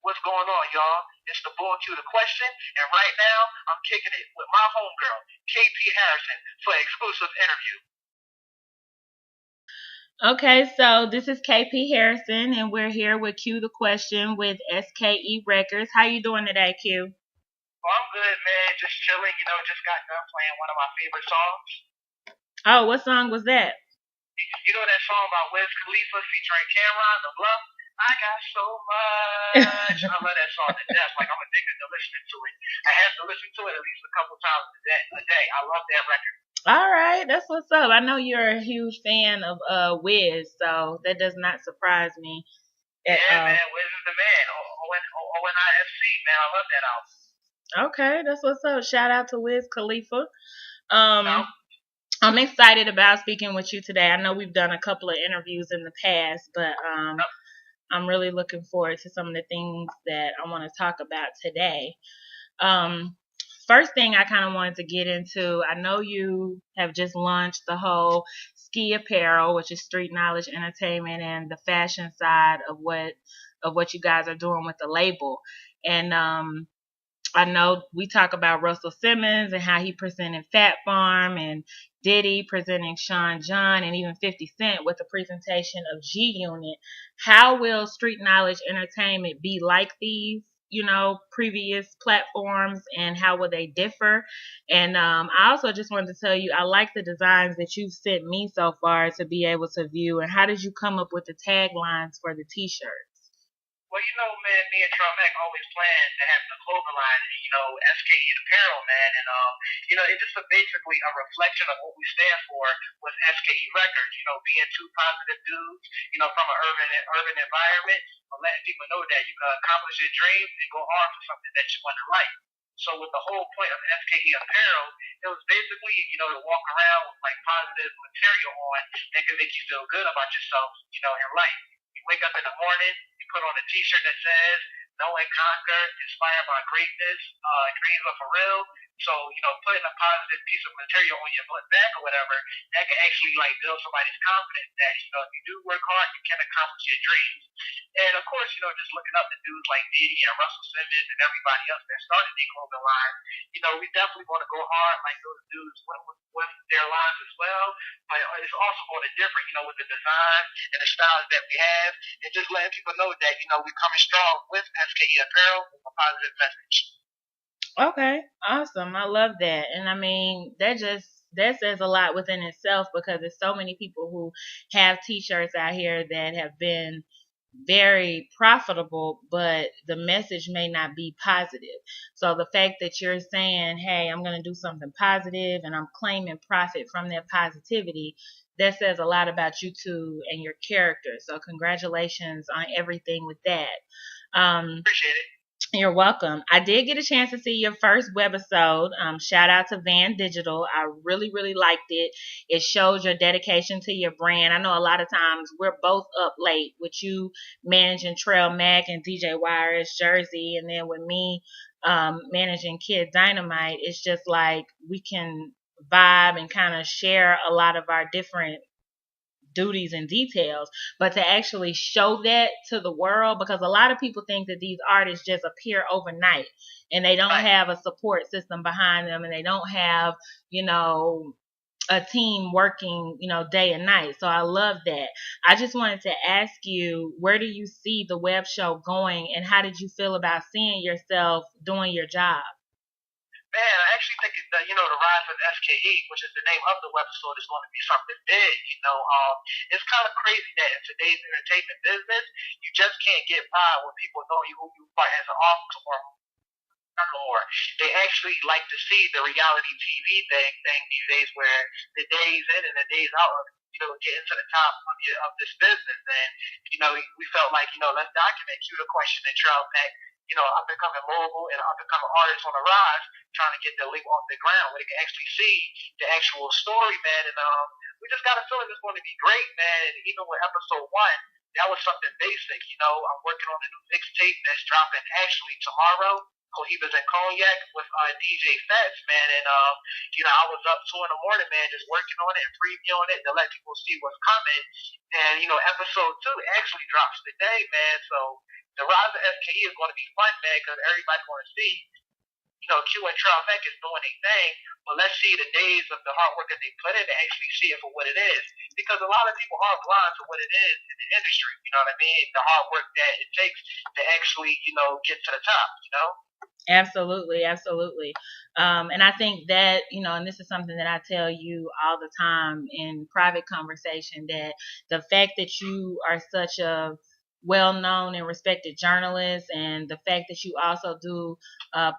What's going on, y'all? It's the boy Q the question, and right now I'm kicking it with my homegirl, KP Harrison, for an exclusive interview. Okay, so this is KP Harrison, and we're here with Q the Question with SKE Records. How you doing today, Q? Oh, I'm good, man. Just chilling. Just got done playing one of my favorite songs. Oh, what song was that? You know that song by Wiz Khalifa featuring Cameron, The Bluff? I got so much. I love that song to death. Like, I'm addicted to listening to it. I have to listen to it at least a couple times a day. I love that record. All right, that's what's up. I know you're a huge fan of Wiz, so that does not surprise me at all. Yeah, man, Wiz is the man. ONIFC, man, I love that album. Okay, that's what's up. Shout out to Wiz Khalifa. I'm excited about speaking with you today. I know we've done a couple of interviews in the past, but I'm really looking forward to some of the things that I want to talk about today. First thing I kind of wanted to get into, I know you have just launched the whole SKE Apparel, which is Street Knowledge Entertainment, and the fashion side of what you guys are doing with the label. And I know we talk about Russell Simmons and how he presented Fat Farm, and Diddy presenting Sean John, and even 50 Cent with the presentation of G Unit. How will Street Knowledge Entertainment be like these, previous platforms, and how will they differ? And I also just wanted to tell you, I like the designs that you've sent me so far to be able to view. And how did you come up with the taglines for the T-shirts? Well, man, me and Mac always planned to have the clothing line, SKE Apparel, man, and it's just basically a reflection of what we stand for with SKE Records. Being two positive dudes, from an urban environment, letting people know that you can accomplish your dreams and go hard for something that you want to like. So with the whole point of SKE Apparel, it was basically, to walk around with like positive material on that can make you feel good about yourself, in life. You wake up in the morning, you put on a T-shirt that says "Know and Conquer," inspired by greatness, dreams are for real. So putting a positive piece of material on your back or whatever, that can actually like build somebody's confidence that if you do work hard, you can accomplish your dreams. And of course, just looking up to dudes like Diddy and Russell Simmons and everybody else that started the clothing line, we definitely want to go hard like those dudes with their lines as well. But it's also going to differ, with the design and the styles that we have, and just letting people know that we're coming strong with SKE Apparel with a positive message. Okay, awesome. I love that. And I mean, that says a lot within itself, because there's so many people who have T-shirts out here that have been very profitable, but the message may not be positive. So the fact that you're saying, hey, I'm going to do something positive and I'm claiming profit from that positivity, that says a lot about you two and your character. So congratulations on everything with that. Appreciate it. You're welcome. I did get a chance to see your first webisode. Shout out to Van Digital. I really, really liked it. It shows your dedication to your brand. I know a lot of times we're both up late with you managing Trail Mac and DJ Wire's Jersey, and then with me managing Kid Dynamite. It's just like we can vibe and kind of share a lot of our different duties and details, but to actually show that to the world, because a lot of people think that these artists just appear overnight and they don't have a support system behind them, and they don't have a team working day and night. So I love that. I just wanted to ask you, where do you see the web show going, and how did you feel about seeing yourself doing your job? Man, I actually think the rise of SKE, which is the name of the webisode, is going to be something big. It's kind of crazy that in today's entertainment business, you just can't get by when people know who you are as an artist or they actually like to see the reality TV thing these days, where the days in and the days out of getting to the top of this business. And we felt like let's document the question and Trail Mac, up and coming mogul and up and coming artists on the rise, trying to get their leap off the ground, where they can actually see the actual story, man. And we just got a feeling it's going to be great, man. And even with episode 1, that was something basic. I'm working on a new mixtape that's dropping actually tomorrow. Cohibas and Cognac with DJ Fats, man, and I was up 2 in the morning, man, just working on it and previewing it to let people see what's coming. And episode 2 actually drops today, man. So the rise of SKE is going to be fun, man, because everybody's going to see, Q and Traumec is doing a thing, but let's see the days of the hard work that they put in to actually see it for what it is. Because a lot of people are blind to what it is in the industry, you know what I mean? The hard work that it takes to actually, get to the top, Absolutely, absolutely. And I think that, and this is something that I tell you all the time in private conversation, that the fact that you are such a well-known and respected journalist, and the fact that you also do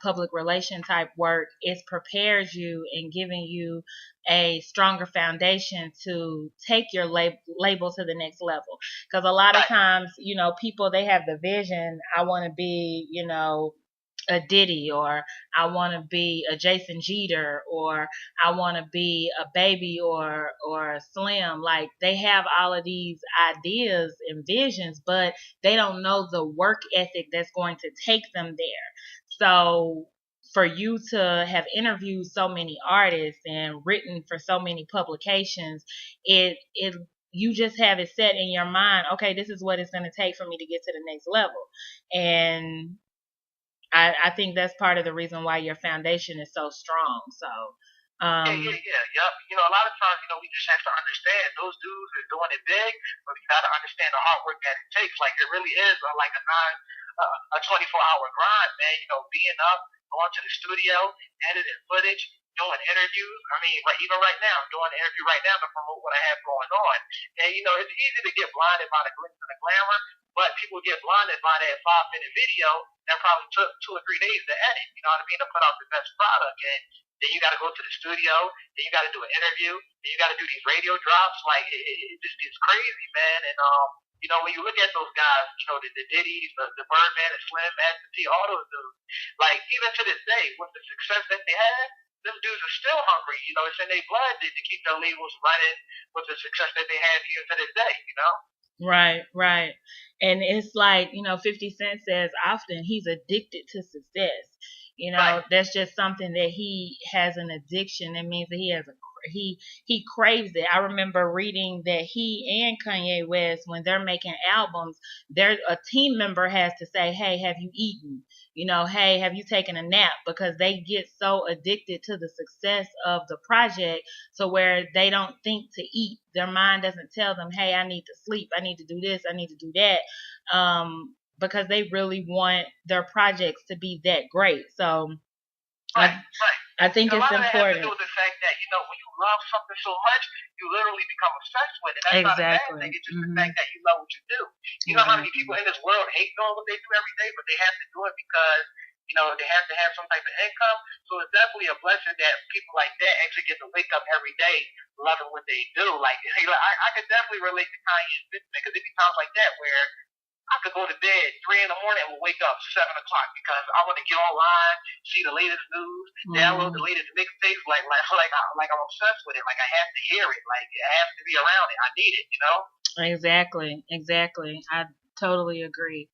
public relation type work, is prepares you and giving you a stronger foundation to take your label to the next level. Because a lot of times, people, they have the vision, I want to be, a Diddy, or I want to be a Jason Jeter, or I want to be a Baby, or Slim. Like, they have all of these ideas and visions, but they don't know the work ethic that's going to take them there. So for you to have interviewed so many artists and written for so many publications, it you just have it set in your mind, okay, this is what it's going to take for me to get to the next level. And I think that's part of the reason why your foundation is so strong. So, yep. A lot of times, we just have to understand those dudes are doing it big, but we got to understand the hard work that it takes. Like, it really is like a 24-hour grind, man. Being up, going to the studio, editing footage, doing interviews. I mean, even right now, I'm doing an interview right now to promote what I have going on. And, it's easy to get blinded by the glitz and the glamour, but people get blinded by that 5-minute video that probably took 2 or 3 days to edit, you know what I mean, to put out the best product. And then you got to go to the studio, then you got to do an interview, then you got to do these radio drops. Like, it just gets crazy, man. And, when you look at those guys, the Diddy's, the Birdman, the Slim, Master P, all those dudes, like, even to this day, with the success that they had, them dudes are still hungry. It's in their blood to keep their labels running with the success that they have even to this day, Right, right. And it's like, 50 Cent says often, he's addicted to success. Right. That's just something that he has an addiction. It means that he craves it. I remember reading that he and Kanye West, when they're making albums, a team member has to say, "Hey, have you eaten? Hey, have you taken a nap?" Because they get so addicted to the success of the project, so where they don't think to eat. Their mind doesn't tell them, "Hey, I need to sleep. I need to do this. I need to do that." Because they really want their projects to be that great. So right. I think it's important. A lot of that has to do with the fact that, when you love something so much, you literally become obsessed with it. That's exactly. not a bad thing. It's just the fact that you love what you do. You know how many people in this world hate doing what they do every day, but they have to do it because, they have to have some type of income. So it's definitely a blessing that people like that actually get to wake up every day loving what they do. Like, I could definitely relate to Kanye, because there be times like that where I could go to bed 3 in the morning and will wake up 7 o'clock because I want to get online, see the latest news, download the latest mixtapes. Like I'm obsessed with it. Like, I have to hear it. Like, I have to be around it. I need it. Exactly. I totally agree.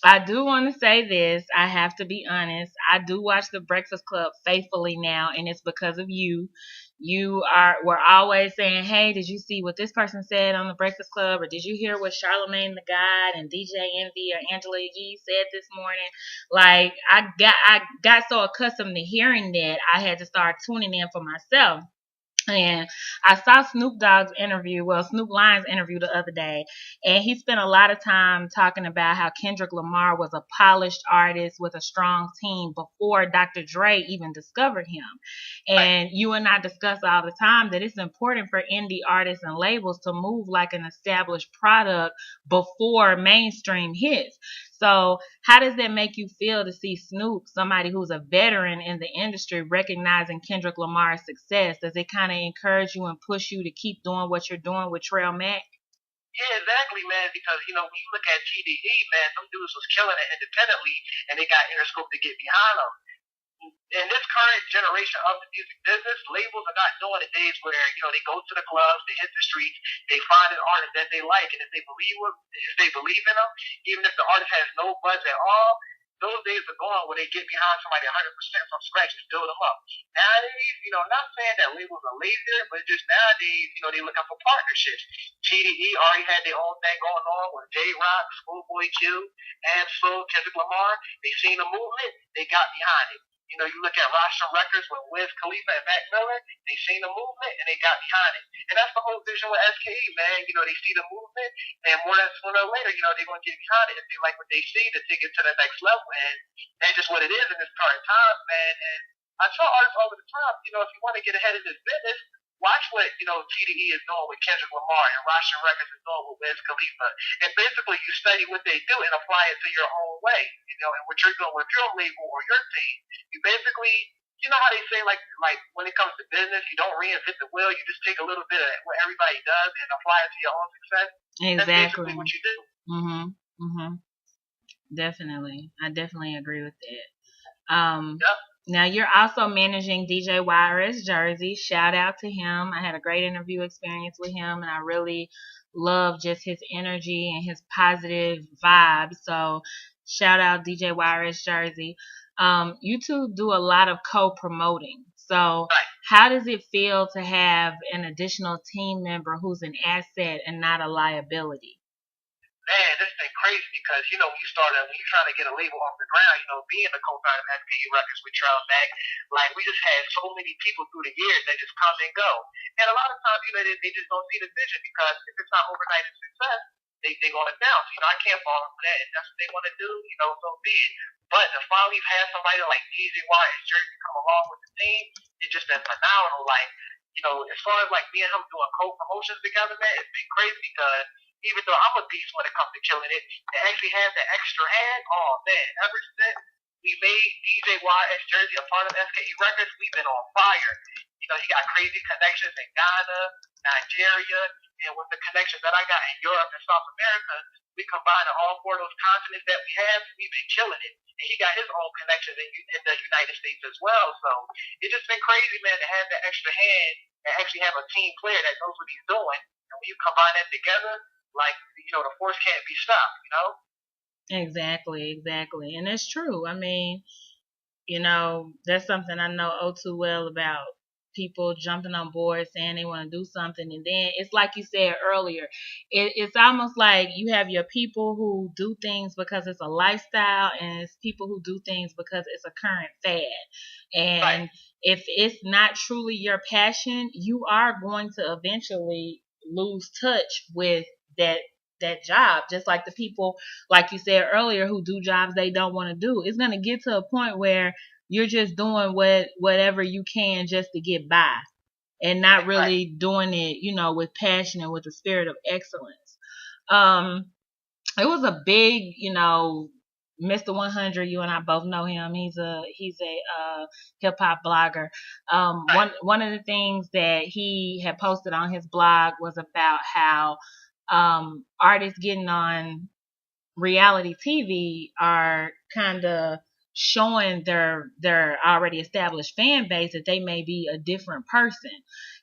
I do want to say this. I have to be honest. I do watch The Breakfast Club faithfully now, and it's because of you. We're always saying, "Hey, did you see what this person said on The Breakfast Club? Or did you hear what Charlamagne the God and DJ Envy or Angela Yee said this morning?" Like, I got so accustomed to hearing that, I had to start tuning in for myself. And I saw Snoop Line's interview the other day, and he spent a lot of time talking about how Kendrick Lamar was a polished artist with a strong team before Dr. Dre even discovered him. And you and I discuss all the time that it's important for indie artists and labels to move like an established product before mainstream hits. So how does that make you feel to see Snoop, somebody who's a veteran in the industry, recognizing Kendrick Lamar's success? Does it kind of encourage you and push you to keep doing what you're doing with Trail Mac? Yeah, exactly, man. Because, when you look at TDE, man, some dudes was killing it independently, and they got Interscope to get behind them. In this current generation of the music business, labels are not doing the days where, they go to the clubs, they hit the streets, they find an artist that they like, and if they believe in them, even if the artist has no buzz at all, those days are gone where they get behind somebody 100% from scratch and build them up. Nowadays, not saying that labels are lazier, but just nowadays, they looking for partnerships. GDE already had their own thing going on with J-Rock, Schoolboy Q, and so Kendrick Lamar. They seen the movement, they got behind it. You look at Rostam Records with Wiz Khalifa and Mac Miller, they seen the movement and they got behind it. And that's the whole vision with SKE, man. They see the movement and sooner or later, they're going to get behind it if they like what they see to take it to the next level. And that's just what it is in this current time, man. And I tell artists all the time, if you want to get ahead of this business, watch what, TDE is doing with Kendrick Lamar and Rostam Records is doing with Wiz Khalifa. And basically you study what they do and apply it to your own way, and what you're doing with your label or your team. You basically, how they say, like when it comes to business, you don't reinvent the wheel, you just take a little bit of what everybody does and apply it to your own success. Exactly. That's basically what you do. Definitely. I definitely agree with that. Yep. Now, you're also managing DJ YRS Jersey. Shout out to him. I had a great interview experience with him, and I really love just his energy and his positive vibe. So, shout out DJ YRS Jersey. You two do a lot of co-promoting. So, how does it feel to have an additional team member who's an asset and not a liability? Man, this thing crazy because, when you're trying to get a label off the ground, being the co-founder of SKE Records with Trail Mac, we just had so many people through the years that just come and go. And a lot of times, they just don't see the vision because if it's not overnight success, they going to down. So, I can't fall for that. If that's what they want to do, so be it. But to finally have somebody like DJ and Jersey come along with the team, it's just been phenomenal. As far as me and him doing co-promotions together, man, it's been crazy because even though I'm a beast when it comes to killing it, to actually have that extra hand, oh man, ever since we made DJ YS Jersey a part of SKE Records, we've been on fire. He got crazy connections in Ghana, Nigeria, and with the connections that I got in Europe and South America, we combined all four of those continents that we have, we've been killing it. And he got his own connections in the United States as well. So it's just been crazy, man, to have that extra hand and actually have a team player that knows what he's doing. And when you combine that together, the force can't be stopped, Exactly. And that's true. I mean, that's something I know oh too well about people jumping on board saying they want to do something. And then it's like you said earlier, it's almost like you have your people who do things because it's a lifestyle and it's people who do things because it's a current fad. And if it's not truly your passion, you are going to eventually lose touch with that job, just like the people, like you said earlier, who do jobs they don't want to do. It's going to get to a point where you're just doing whatever you can just to get by and not really doing it, with passion and with the spirit of excellence. It was a big, Mr. 100, you and I both know him. He's a hip hop blogger. One of the things that he had posted on his blog was about how artists getting on reality TV are kind of showing their already established fan base that they may be a different person.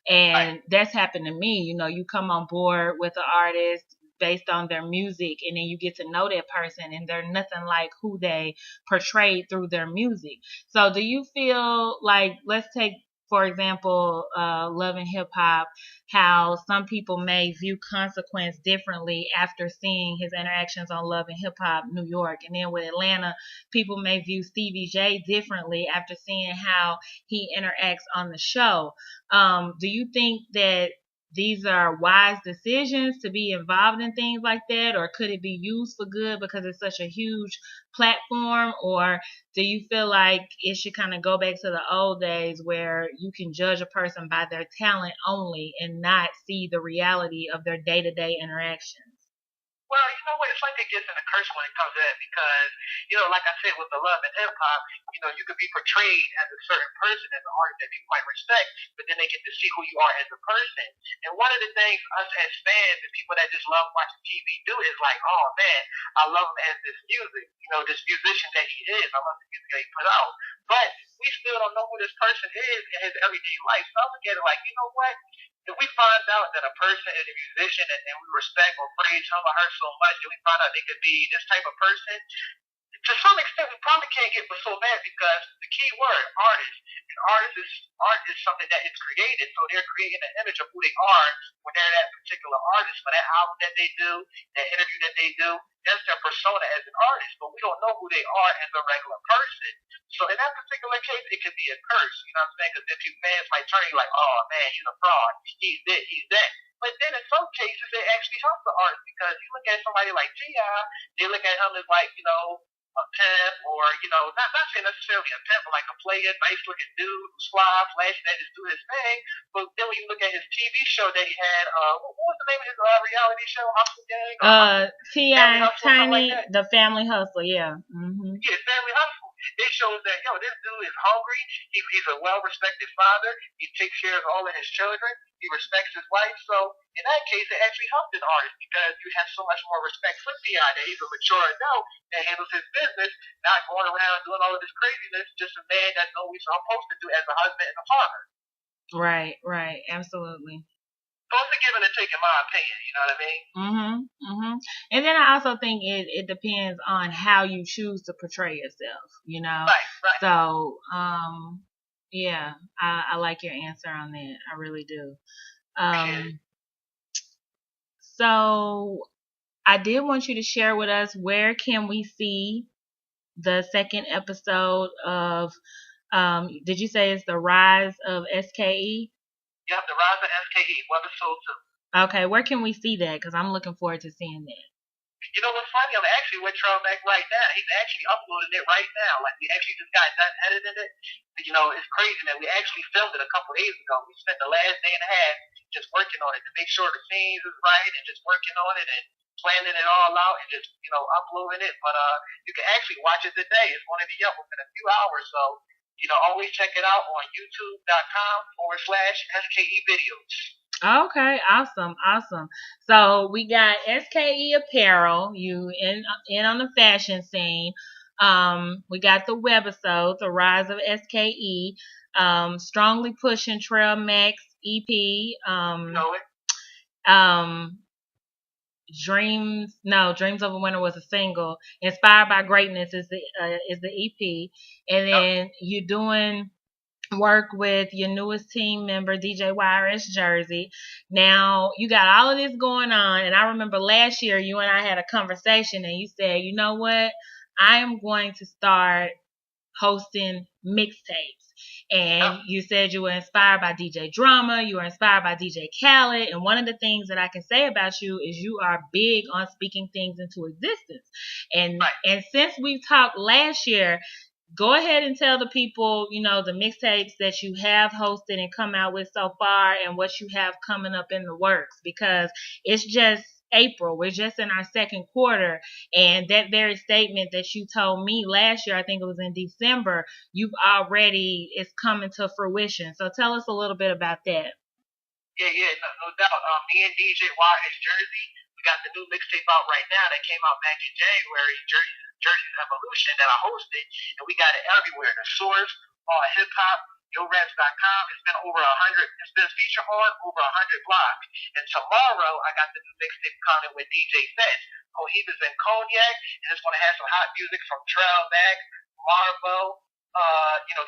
And that's happened to me. You come on board with an artist based on their music, and then you get to know that person, and they're nothing like who they portrayed through their music. So do you feel like, let's take, for example, Love and Hip Hop, how some people may view Consequence differently after seeing his interactions on Love and Hip Hop New York. And then with Atlanta, people may view Stevie J differently after seeing how he interacts on the show. Do you think that these are wise decisions to be involved in things like that, or could it be used for good because it's such a huge platform? Or do you feel like it should kind of go back to the old days where you can judge a person by their talent only and not see the reality of their day-to-day interactions? Well, you know what? It's like it gets in a curse when it comes to that because, like I said, with the Love and Hip Hop, you could be portrayed as a certain person, as an artist that people might respect, but then they get to see who you are as a person. And one of the things us as fans and people that just love watching TV do is like, oh man, I love him as this music, this musician that he is. I love the music that he put out. But we still don't know who this person is in his everyday life. So I look at it like, you know what? If we find out that a person is a musician and we respect or praise him or her so much, and we find out they could be this type of person, to some extent, we probably can't get so mad because the key word, artist. Art is something that is created, so they're creating an image of who they are when they're that particular artist for that album that they do, that interview that they do. That's their persona as an artist, but we don't know who they are as a regular person. So in that particular case, it could be a curse. You know what I'm saying? Because then people fans might turn you like, oh man, he's a fraud. He's this, he's that. But then in some cases, it actually helps the artist because you look at somebody like T.I., they look at him as like, a pimp, or not saying necessarily a pimp, but like a player, nice looking dude who's fly, flashy, that just do his thing. But then when you look at his TV show that he had, what was the name of his reality show? Hustle Gang? T.I. Tiny, like the Family Hustle, yeah. Mm-hmm. Yeah, Family Hustle. It shows that this dude is hungry. He's a well-respected father. He takes care of all of his children. He respects his wife. So in that case, it actually helped an artist because you have so much more respect for T.I. that he's a mature adult that handles his business, not going around doing all of this craziness. Just a man that's what we're supposed to do as a husband and a father. Right, absolutely. So it's a give and a take, in my opinion. You know what I mean? And then I also think it depends on how you choose to portray yourself. Right. So yeah, I like your answer on that. I really do. So I did want you to share with us, where can we see the second episode of did you say it's the Rise of SKE? Yep, the Rise of SKE, episode 2. Okay, where can we see that? Because I'm looking forward to seeing that. You know what's funny? I'm actually with Trail Mac right now. He's actually uploading it right now. Like, we actually just got done editing it. It's crazy, man. We actually filmed it a couple days ago. We spent the last day and a half just working on it to make sure the scenes is right and just working on it and planning it all out and just, uploading it. But you can actually watch it today. It's going to be up within a few hours. So, always check it out on youtube.com/SKE videos. Okay, awesome. So we got SKE Apparel, you in on the fashion scene. We got the webisode, The Rise of SKE, Strongly Pushing Trail Max EP, Dreams of a Winter was a single. Inspired by Greatness is the EP, and then you're doing work with your newest team member, DJ YRS Jersey. Now, you got all of this going on, and I remember last year you and I had a conversation, and you said, you know what? I am going to start hosting mixtapes. And you said you were inspired by DJ Drama, you were inspired by DJ Khaled, and one of the things that I can say about you is you are big on speaking things into existence. And since we've talked last year, go ahead and tell the people, the mixtapes that you have hosted and come out with so far and what you have coming up in the works, because it's just April. We're just in our second quarter, and that very statement that you told me last year, I think it was in December, it's coming to fruition. So tell us a little bit about that. Yeah, no doubt. Me and DJ YRS Jersey, we got the new mixtape out right now that came out back in January, Jersey's Evolution, that I hosted, and we got it everywhere. The Source, on Hip Hop, YoRaps.com. It's been it's been featured on over 100 blogs. And tomorrow, I got the new mixtape coming with DJ Fetch, Cohibas and Cognac, and it's going to have some hot music from Trail Mac, Marvo,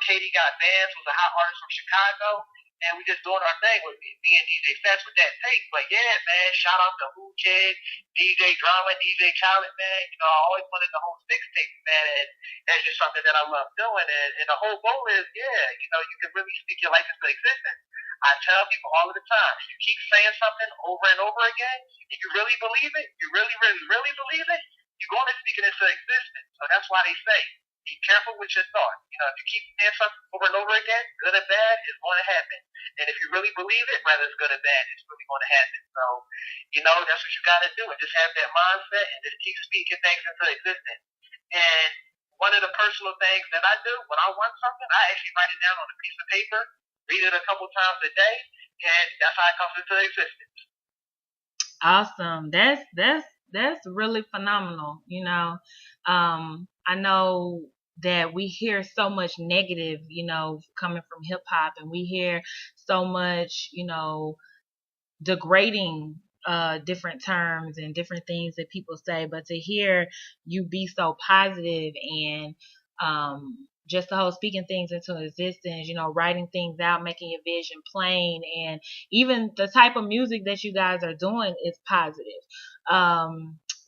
Katie Got Bands, who's a hot artist from Chicago. And we just doing our thing with me and DJ Fest with that tape. But yeah, man, shout out to Who Kid, DJ Drama, DJ Khaled, man. I always wanted to host mixtapes, man, and that's just something that I love doing. And the whole goal is, you can really speak your life into existence. I tell people all of the time, if you keep saying something over and over again, if you really believe it, you really, really, really believe it, you're going to speak it into existence. So that's why they say, be careful with your thoughts. If you keep saying something over and over again, good or bad, it's going to happen. And if you really believe it, whether it's good or bad, it's really going to happen. So, that's what you got to do. And just have that mindset and just keep speaking things into existence. And one of the personal things that I do when I want something, I actually write it down on a piece of paper, read it a couple times a day, and that's how it comes into existence. Awesome. That's really phenomenal. I know that we hear so much negative, coming from hip hop, and we hear so much, degrading different terms and different things that people say, but to hear you be so positive and just the whole speaking things into existence, writing things out, making your vision plain, and even the type of music that you guys are doing is positive.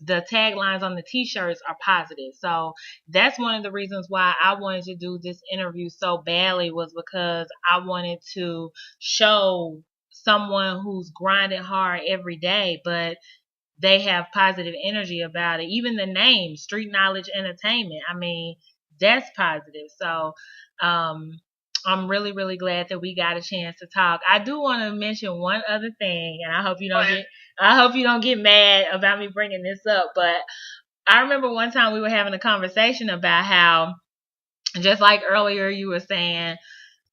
The taglines on the t-shirts are positive. So that's one of the reasons why I wanted to do this interview so badly, was because I wanted to show someone who's grinding hard every day, but they have positive energy about it. Even the name, Street Knowledge Entertainment, I mean, that's positive. So I'm really, really glad that we got a chance to talk. I do want to mention one other thing, and I hope you don't get mad about me bringing this up, but I remember one time we were having a conversation about how, just like earlier you were saying,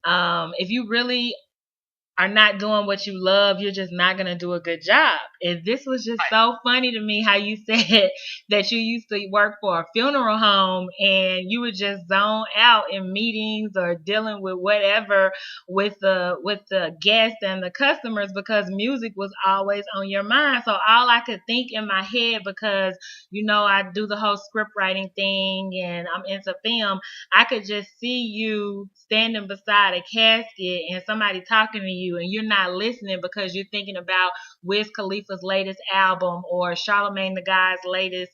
if you really are not doing what you love, you're just not going to do a good job. And this was just so funny to me how you said that you used to work for a funeral home and you would just zone out in meetings or dealing with whatever with the guests and the customers because music was always on your mind. So all I could think in my head, because I do the whole script writing thing and I'm into film, I could just see you standing beside a casket and somebody talking to you and you're not listening because you're thinking about Wiz Khalifa's latest album or Charlamagne the God's latest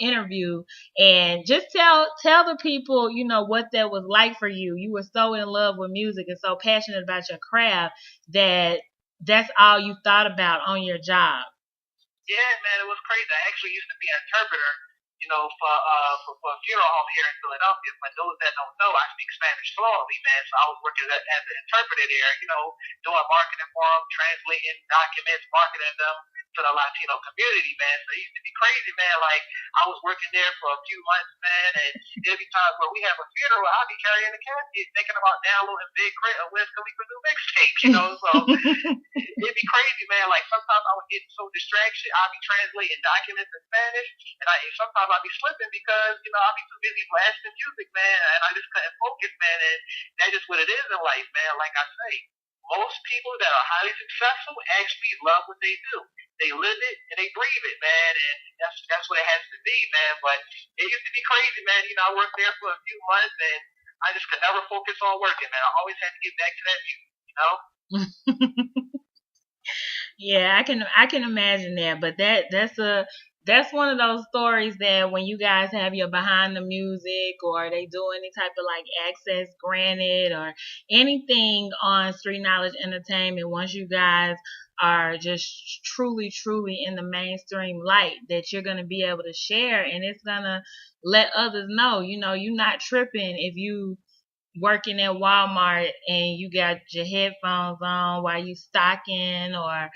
interview. And just tell the people, what that was like for you. You were so in love with music and so passionate about your craft that that's all you thought about on your job. Yeah, man, it was crazy. I actually used to be an interpreter, for a funeral home here in Philadelphia. For those that don't know, I speak Spanish fluently, man. So I was working as an interpreter there, doing marketing for them, translating documents, marketing them to the Latino community, man. So it used to be crazy, man. Like, I was working there for a few months, man, and every time where we have a funeral, I'll be carrying a casket, thinking about downloading Big Crit or Wiz Khalifa new mixtapes, So it'd be crazy, man. Like, sometimes I would get so distracted, I'll be translating documents in Spanish, and sometimes I'll be slipping because, I'll be too busy blasting music, man, and I just couldn't focus, man, and that's just what it is in life, man. Like I say, most people that are highly successful actually love what they do. They live it and they breathe it, man, and that's what it has to be, man. But it used to be crazy, man. I worked there for a few months, and I just could never focus on working, man. I always had to get back to that music, Yeah, I can imagine that, but that's one of those stories that when you guys have your behind the music or they do any type of like access granted or anything on Street Knowledge Entertainment, once you guys are just truly, truly in the mainstream light, that you're going to be able to share and it's going to let others know, you're not tripping if you working at Walmart and you got your headphones on while you stocking or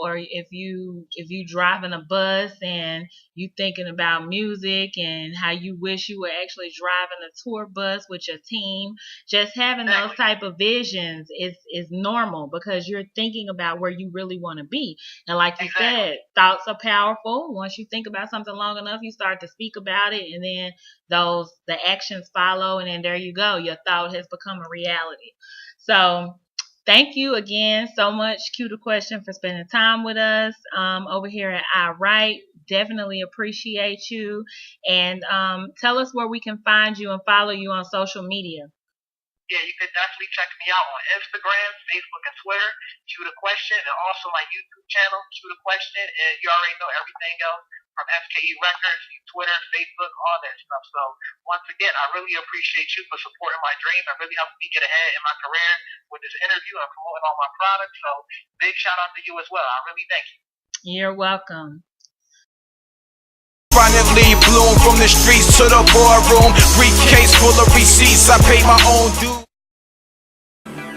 or if you driving a bus and you thinking about music and how you wish you were actually driving a tour bus with your team. Just having those type of visions is normal because you're thinking about where you really want to be. And like you said, thoughts are powerful. Once you think about something long enough, you start to speak about it and then the actions follow and then there you go. Your thought has become a reality. So thank you again so much, Q the Question, for spending time with us over here at I Write. Definitely appreciate you. And tell us where we can find you and follow you on social media. Yeah, you can definitely check me out on Instagram, Facebook, and Twitter, Q the Question, and also my YouTube channel, Q the Question, and you already know everything else from SKE Records, Twitter, Facebook, all that stuff. So once again, I really appreciate you for supporting my dream and really helping me get ahead in my career with this interview and promoting all my products. So big shout out to you as well. I really thank you. You're welcome. Finally bloom from the streets to the boardroom. Briefcase full of receipts, I pay my own due.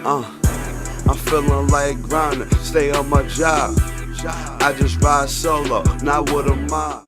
I'm feeling like grinding, stay on my job. I just ride solo, not with a mob.